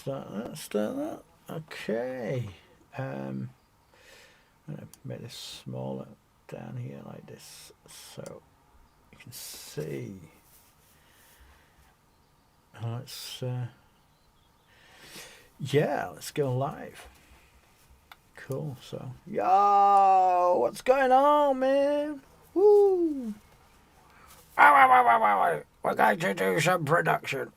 start that. Okay. I'm gonna make this smaller down here like this so you can see. Let's go live. Cool. So, yo, what's going on, man? Woo! We're going to do some production.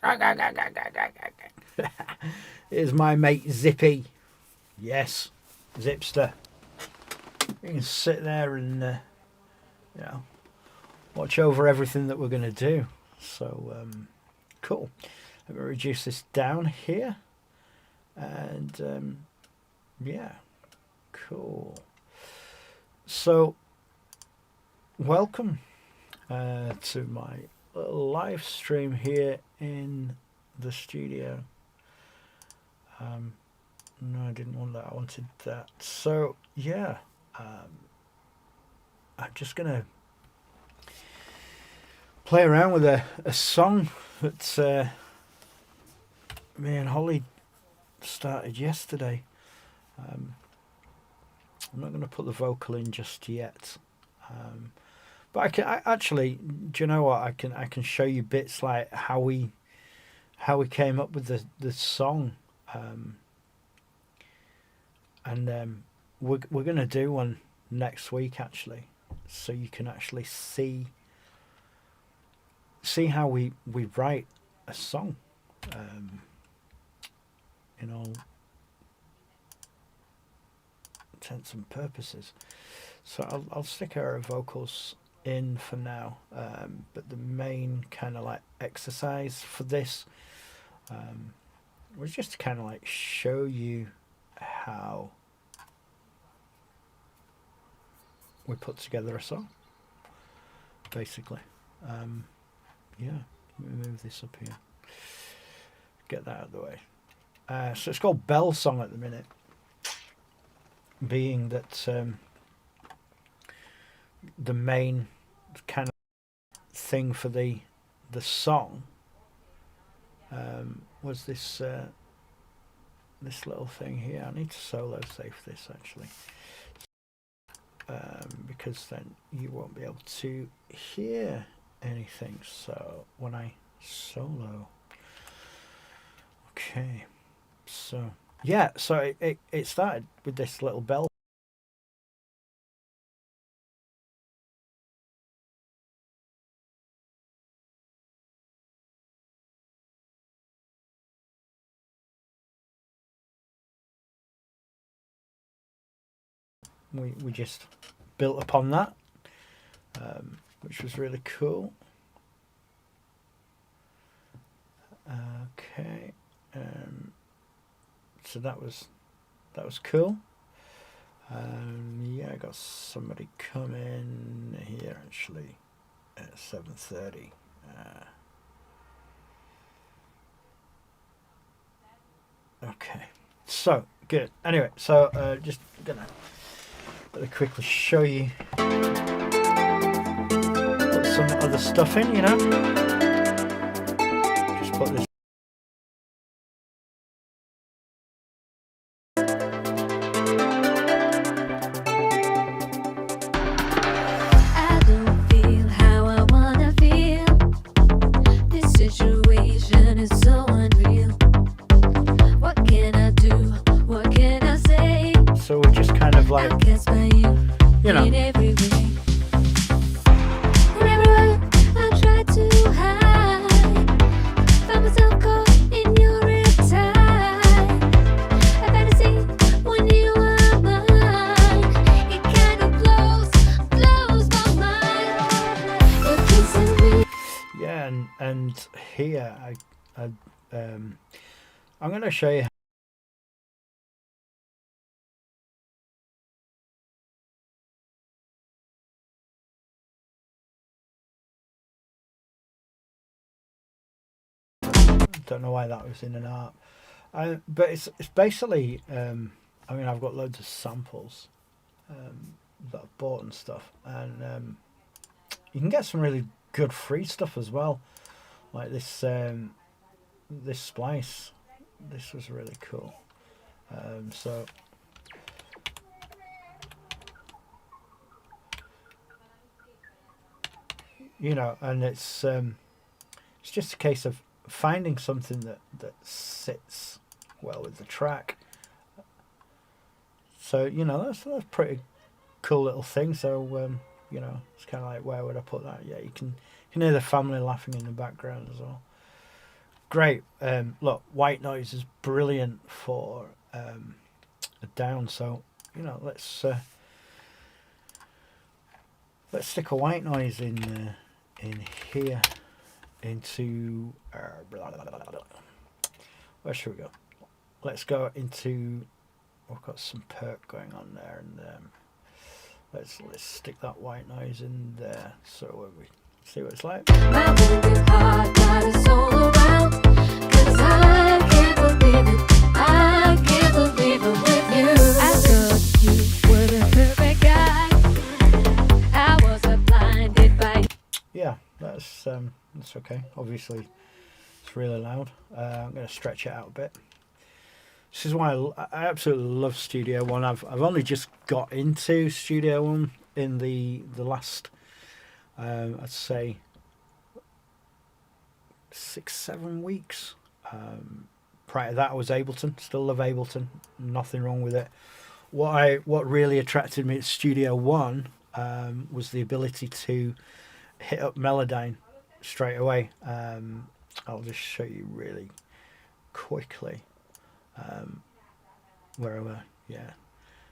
Here's my mate Zippy. Yes, Zipster. You can sit there and watch over everything that we're going to do. So, cool. I'm going to reduce this down here. And, yeah. Cool. So, welcome to my little live stream here in the studio. No, I didn't want that. I wanted that. So, yeah. I'm just going to play around with a song that me and Holly started yesterday. I'm not going to put the vocal in just yet, but I actually, do you know what? I can show you bits like how we came up with the song, and we're going to do one next week actually, so you can actually see how we write a song, in all intents and purposes. So I'll stick our vocals in for now, but the main kind of like exercise for this was just to kind of like show you how we put together a song, basically. Yeah, let me move this up here, get that out of the way. So it's called Bell Song at the minute, being that the main kind of thing for the song was this this little thing here. I need to solo save this actually, because then you won't be able to hear anything. So when I solo, okay, so yeah, so it started with this little bell. We just built upon that, which was really cool. Okay, so that was cool. Yeah, I got somebody coming here actually at 7:30. Okay, so good. Anyway, so just gonna really quickly show you, put some other stuff in, just put this. So we're just kind of like, yeah, and here I'm going to show you. Don't know why that was in and out, but it's basically I mean, I've got loads of samples that I've bought and stuff, and you can get some really good free stuff as well, like this this splice this was really cool. So you know, and it's just a case of finding something that sits well with the track. So you know, that's pretty cool little thing. So you know, it's kind of like, where would I put that? Yeah, you can hear the family laughing in the background as well. Great. Look, white noise is brilliant for a down. So you know, let's stick a white noise in here into where should we go? Let's go into. We've got some perk going on there, and let's stick that white noise in there. So we see what it's like. My wounded heart got us all around, 'cause I can't believe it. I can't believe it with you. I thought you were the perfect guy. I was blinded by. Yeah, that's okay. Obviously, it's really loud. I'm going to stretch it out a bit. This is why I absolutely love Studio One. I've only just got into Studio One in the last I'd say 6-7 weeks. Prior to that, I was Ableton. Still love Ableton. Nothing wrong with it. What really attracted me to Studio One was the ability to hit up Melodyne straight away. I'll just show you really quickly. Wherever, yeah.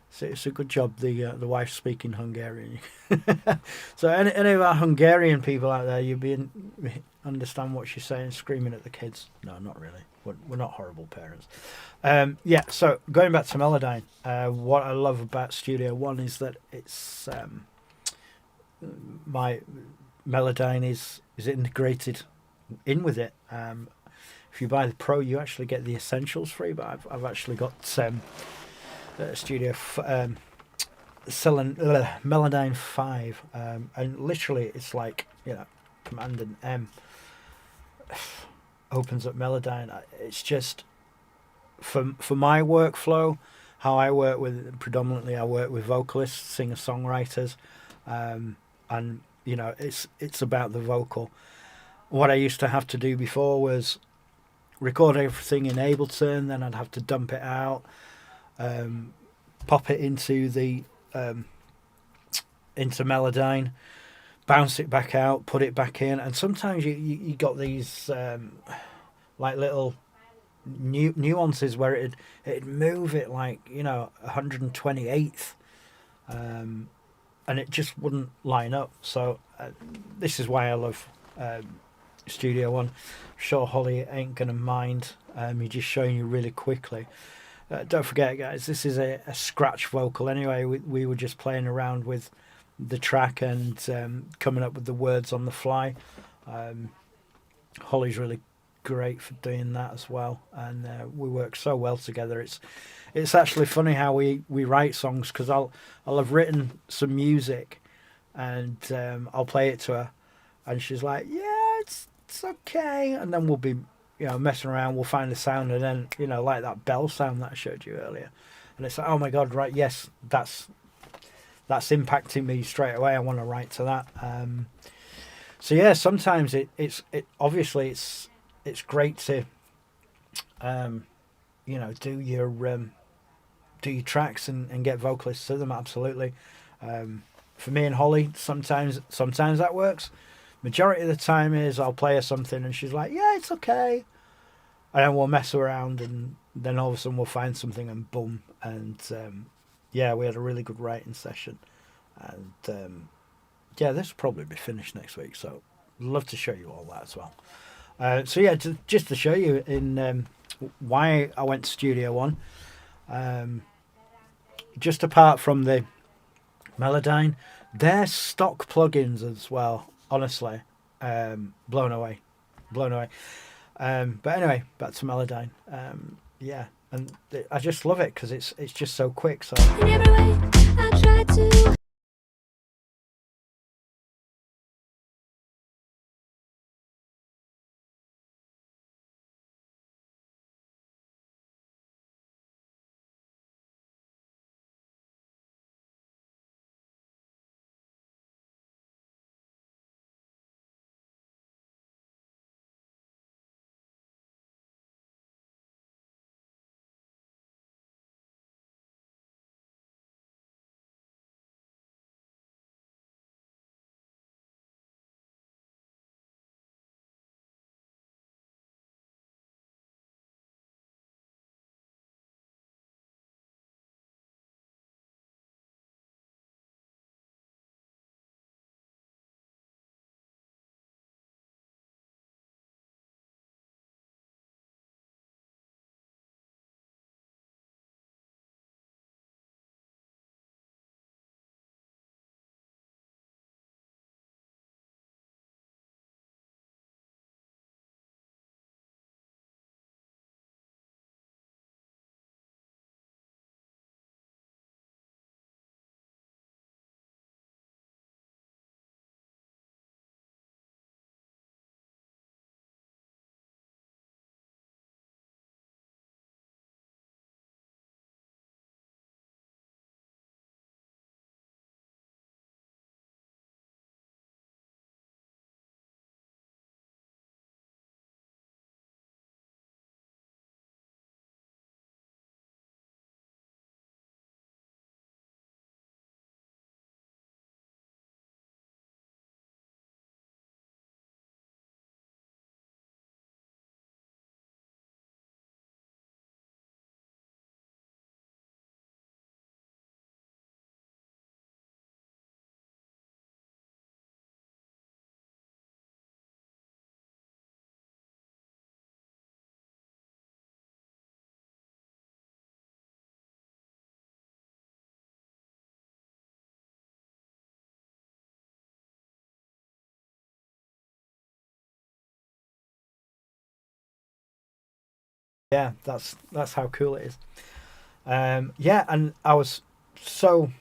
So it's a good job the wife's speaking Hungarian. So any of our Hungarian people out there, understand what she's saying, screaming at the kids. No, not really. We're not horrible parents. Yeah. So going back to Melodyne, what I love about Studio One is that it's my Melodyne is integrated in with it. If you buy the Pro, you actually get the essentials free. But I've actually got Studio selling Melodyne 5, and literally it's like, you know, Command and M opens up Melodyne. It's just for my workflow, how I work with, predominantly I work with vocalists, singer songwriters, and you know, it's about the vocal. What I used to have to do before was record everything in Ableton, then I'd have to dump it out, pop it into the into Melodyne, bounce it back out, put it back in, and sometimes you got these like little nuances where it'd move it like, you know, 128th, and it just wouldn't line up. So this is why I love Studio One. I'm sure Holly ain't gonna mind me just showing you really quickly. Don't forget, guys, this is a scratch vocal anyway. We were just playing around with the track and coming up with the words on the fly. Holly's really great for doing that as well, and we work so well together. It's actually funny how we write songs, because I'll have written some music and I'll play it to her, and she's like, yeah, it's okay, and then we'll be, you know, messing around, we'll find the sound, and then, you know, like that bell sound that I showed you earlier, and it's like, oh my god, right, yes, that's impacting me straight away. I want to write to that. So yeah, sometimes it's obviously it's great to you know, do your tracks and get vocalists to them. Absolutely. For me and Holly, sometimes that works. Majority of the time is I'll play her something and she's like, yeah, it's okay, and then we'll mess around, and then all of a sudden we'll find something, and boom, and yeah, we had a really good writing session, and yeah, this will probably be finished next week, so I'd love to show you all that as well. So yeah, just to show you in why I went to Studio One, just apart from the Melodyne, their stock plugins as well, honestly, blown away. But anyway, back to Melodyne. Yeah, and I just love it because it's just so quick. So in every way I try to Yeah, that's how cool it is. Yeah, and I was so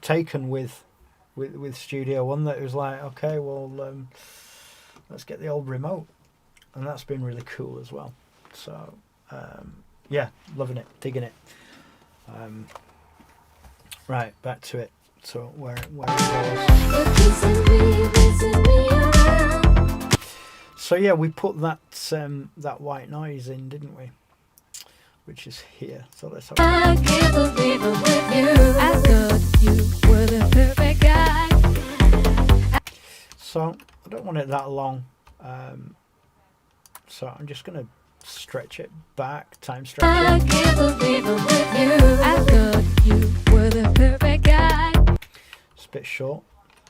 taken with Studio One that it was like, okay, well, let's get the old remote, and that's been really cool as well. So yeah, loving it, digging it. Right, back to it. So where it was. So yeah, we put that that white noise in, didn't we? Which is here. So let's have I can't believe I'm with you. I thought you were the perfect guy. So I don't want it that long. So I'm just gonna stretch it back, time stretch it. I can't believe I'm with you. I thought you were the perfect guy. It's a bit short.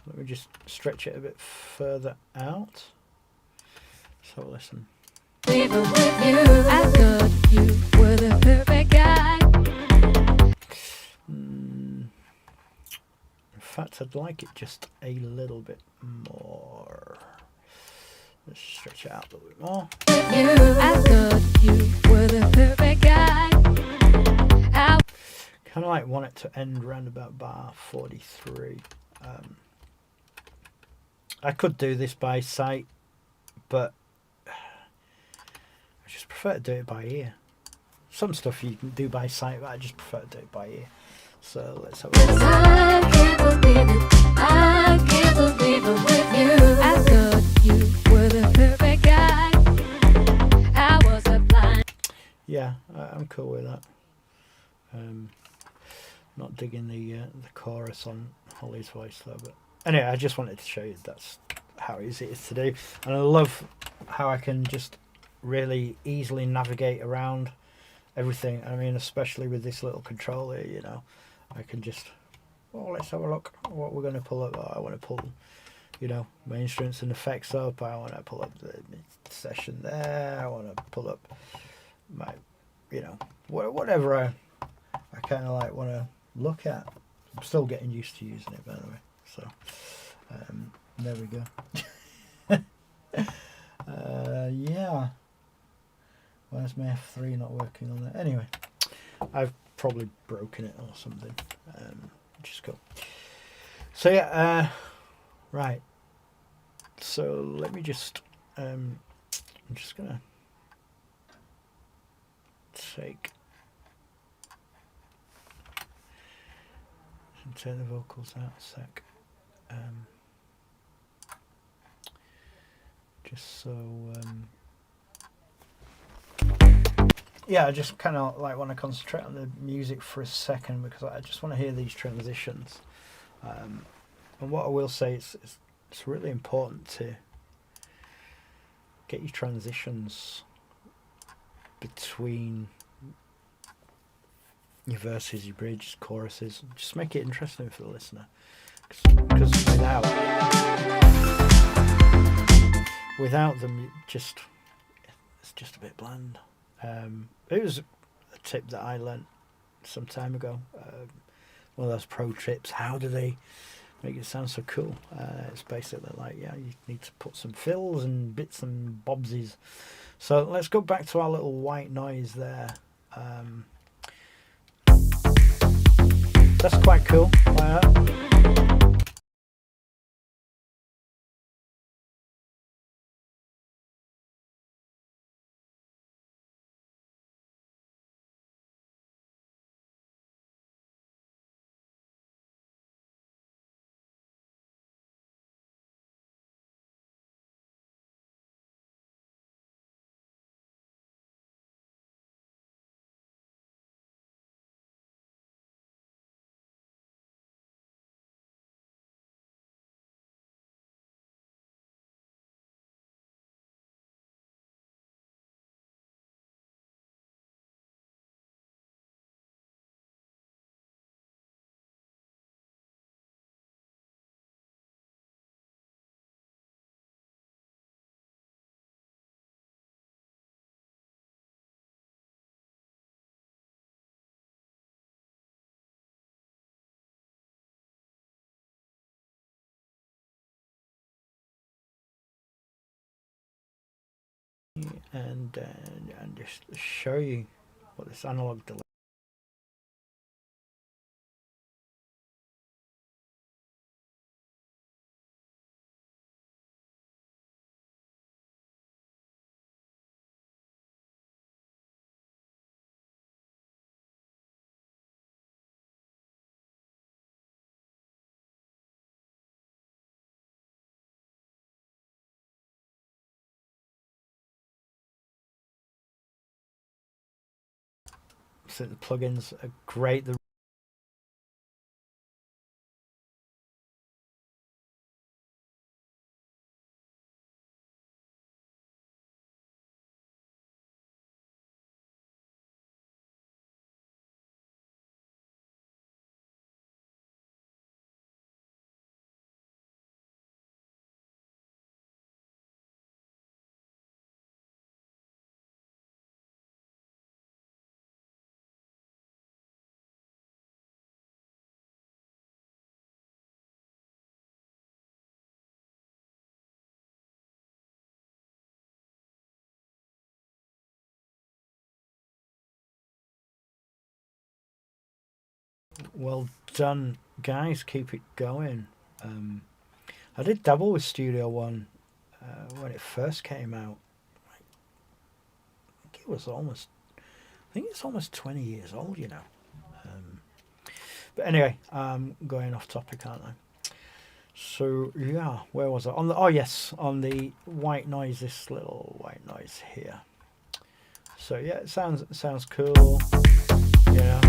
Let me just stretch it a bit further out. So listen. We were with you. I thought you were the perfect guy. In fact, I'd like it just a little bit more. Let's stretch it out a little bit more. You, I thought you were the perfect guy. Kind of like want it to end around about bar 43. I could do this by sight, but I just prefer to do it by ear. Some stuff you can do by sight, but I just prefer to do it by ear. So let's have a look. I can't believe it. I can't believe I'm with you. I thought you were the perfect guy. I was a blind. Yeah, I'm cool with that. Not digging the chorus on Holly's voice though, but anyway, I just wanted to show you that's how easy it is to do, and I love how I can just really easily navigate around everything. I mean, especially with this little controller, you know, I can just, well, let's have a look what we're going to pull up. I want to pull, you know, my instruments and effects up. I want to pull up the session there. I want to pull up my, you know, whatever I kind of like want to look at. I'm still getting used to using it, by the way. So there we go. Yeah. Where's my F3 not working on there? Anyway, I've probably broken it or something, which is cool. So yeah, right. So let me just, I'm just gonna take and turn the vocals out a sec. Just so. Yeah, I just kind of like want to concentrate on the music for a second because I just want to hear these transitions. And what I will say is it's really important to get your transitions between your verses, your bridges, choruses. Just make it interesting for the listener, because without them, it's just a bit bland. It was a tip that I learnt some time ago. One of those pro tips. How do they make it sound so cool? It's basically like, yeah, you need to put some fills and bits and bobsies. So let's go back to our little white noise there. That's quite cool. and just show you what this analog delay. So the plugins are great. Well done, guys. Keep it going. I did dabble with Studio One when it first came out. I think it was almost. I think it's almost 20 years old, you know. But anyway, I'm going off topic, aren't I? So yeah, where was I? On the on the white noise. This little white noise here. So yeah, it sounds cool. Yeah.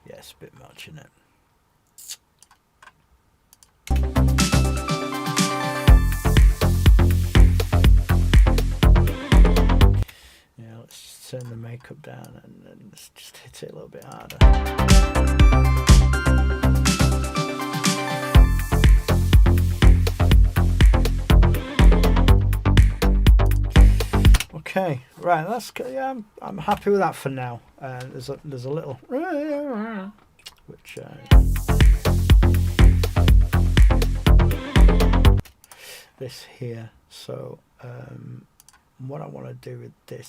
Yeah, it's a bit much, isn't it? Yeah, let's just turn the makeup down and let's just hit it a little bit harder. Okay, right. That's yeah. I'm happy with that for now. There's a little which this here. So what I want to do with this.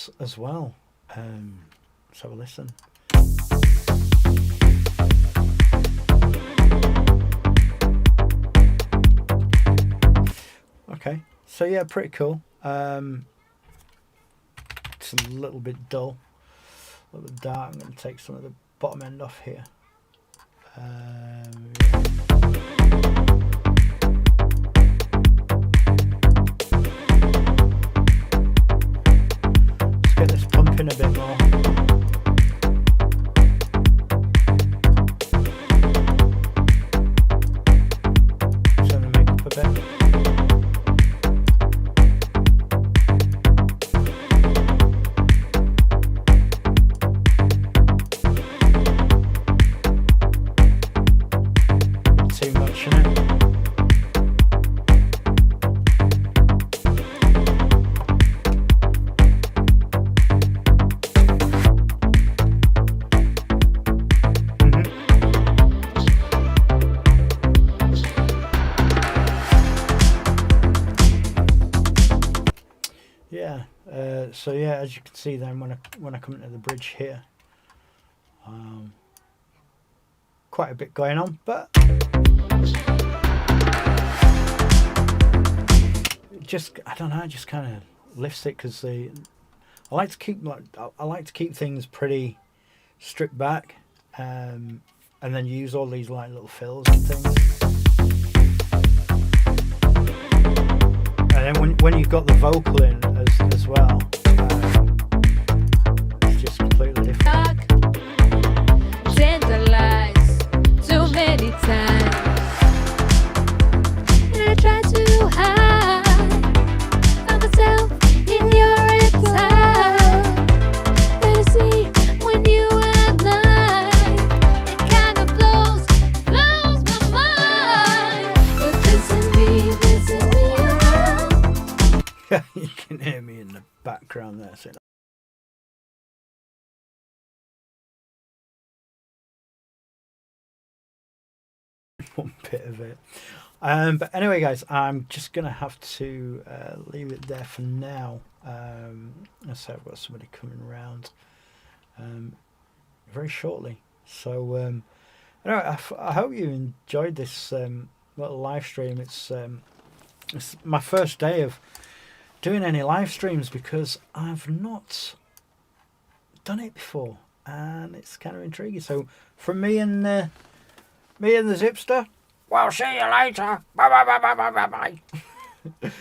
bass as well. Let's have a listen. Okay, so yeah, pretty cool. It's a little bit dull, a little bit dark. I'm going to take some of the bottom end off here. Yeah. Let's get this pumping a bit more. Turn the makeup a bit. Too much, isn't it? Yeah. So yeah, as you can see then, when I come into the bridge here, quite a bit going on, but just, I don't know, just kind of lifts it, because I like to keep things pretty stripped back, and then use all these like little fills and things. And then when you've got the vocal in as well, it's just completely different. Tantalized too many times, and I try to hide from myself in your reptile. But I see when you and I, it kind of blows my mind. But listen me around. You can hear me in the background there saying one bit of it. But anyway, guys, I'm just gonna have to leave it there for now. I say I've got somebody coming around very shortly. So anyway, I hope you enjoyed this little live stream. It's my first day of doing any live streams, because I've not done it before, and it's kind of intriguing. So from me and the Zipster, we'll see you later. Bye bye bye bye bye bye.